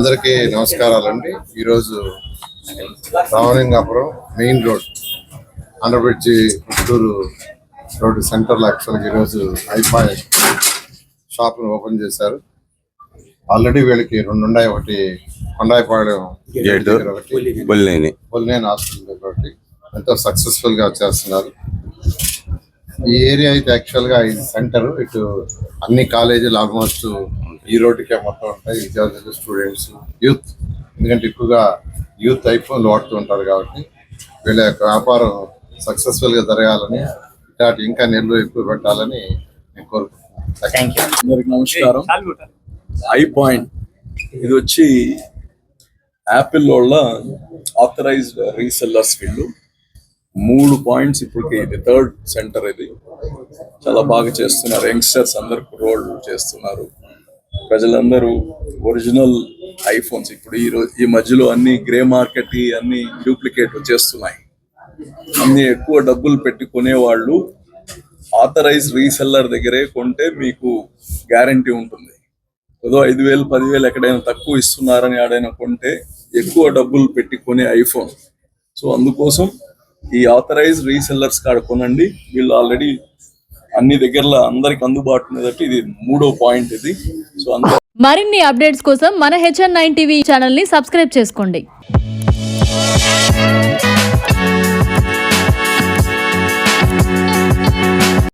అందరికీ నమస్కారాలండి. ఈరోజు రామలింగాపురం మెయిన్ రోడ్ ఆంధ్రబ్రిడ్జి పుత్తూరు రోడ్డు సెంటర్లో యాక్చువల్గా ఈరోజు ఐపాయ్ షాప్ను ఓపెన్ చేశారు. ఆల్రెడీ వీళ్ళకి రెండు ఉన్నాయి, ఒకటి కొండాయిపాళెం బొల్లేని హాస్పిటల్ ఒకటి ఎంతో సక్సెస్ఫుల్ గా చేస్తున్నారు. ఈ ఏరియా అయితే యాక్చువల్గా ఇది సెంటర్, ఇటు అన్ని కాలేజీలు ఆల్మోస్ట్ ఈ రోడ్డుకే మొత్తం ఉంటాయి. విద్యార్థులు, స్టూడెంట్స్, యూత్, ఎందుకంటే ఎక్కువగా యూత్ ఐఫోన్లు వాడుతూ ఉంటారు కాబట్టి వీళ్ళ యొక్క వ్యాపారం సక్సెస్ఫుల్ గా జరగాలని, ఇట్లాంటి ఇంకా నెలలు ఎక్కువ పెట్టాలని నేను కోరుకుంటున్నాను. అందరికి నమస్కారం. ఐ పాయింట్ ఇది వచ్చి యాపిల్ వాళ్ళ ఆథరైజ్డ్ రీసెల్లర్స్ వీళ్ళు 3 పాయింట్స్ ఇప్పటికి, ఇది 3rd సెంటర్. ఇది చాలా బాగా చేస్తున్నారు. యంగ్స్టర్స్ అందరు రోల్ చేస్తున్నారు. ప్రజలందరూ ఒరిజినల్ ఐఫోన్స్ ఇప్పుడు ఈ మధ్యలో అన్ని గ్రే మార్కెట్ అన్ని డూప్లికేట్ వచ్చేస్తున్నాయి. అన్ని ఎక్కువ డబ్బులు పెట్టుకునే వాళ్ళు ఆథరైజ్ రీసెల్లర్ దగ్గరే కొంటే మీకు గ్యారంటీ ఉంటుంది. ఏదో 5,000 10,000 ఎక్కడైనా తక్కువ ఇస్తున్నారని ఆడైనా కొంటే ఎక్కువ డబ్బులు పెట్టుకునే ఐఫోన్. సో అందుకోసం ఈ ఆథరైజ్ రీసెల్లర్స్ కాడ కొనండి. వీళ్ళు ఆల్రెడీ అన్ని దగ్గరలో అందరికి అందుబాటులో ఉంది. ఇది 3వ పాయింట్ ఇది. సో మరిన్ని అప్డేట్స్ కోసం మన HN9 టీవీ ఛానల్ ని సబ్స్క్రైబ్ చేసుకోండి.